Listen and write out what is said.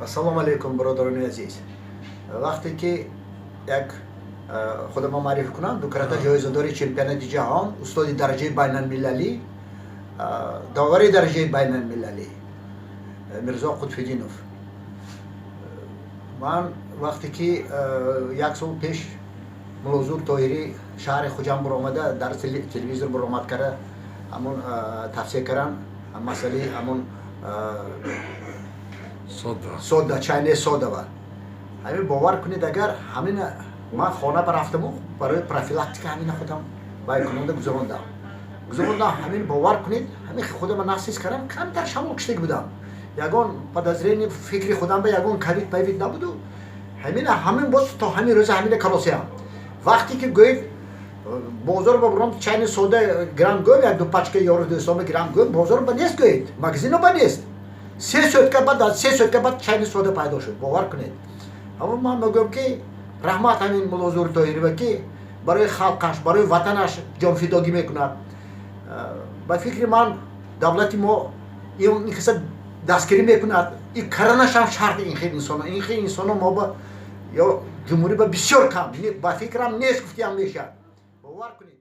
Ассалому алейкум, برادران عزیز. وقتی که یک خودم معرفی کنم، دوکراتا جایزه‌دار چمپیونات جهان، استاد درجه بین المللی، داور درجه بین المللی میرزا قطب‌الدینов. من وقتی که یک سال پیش ملوزور طاهری شهر خوجند برآمده در تلویزیون برآمد کرده، همون تفسیر کردن مسئله همون сода чайне сода ва ҳамин бовар кунед агар ҳамин ман хона рафтаму барои профилактика ҳамин худам байкунанда гузарондам ҳамин бовар кунед ҳамин худам насис кардам камтар шамол киштаг будам ягон подозрение фикри худам ба ягон кавид пайвид набуду ҳамин боз то ҳамин рӯза ҳамин калосиям вақте ки гӯед бозор ба бурам чайне сода грамм гӯм як ду пачка ёру 200 грамм гӯм бозор ба нест гӯед магазино ба нест 3 сутка баъд чайни сода пайдо шуд бовар кунед аммо ман мегӯям ки раҳмат ҳамин мулозур тоҳирова ки барои халқаш барои ватанаш ҷонфидогӣ мекунад ба фикри ман давлати мо ин қиса дастгирӣ мекунад ин карданашам шарт ин хел инсоно мо ба ё ҷумҳурӣ ба бисёр кам ба фикрам нест гуфтиам мешавад бовар кунед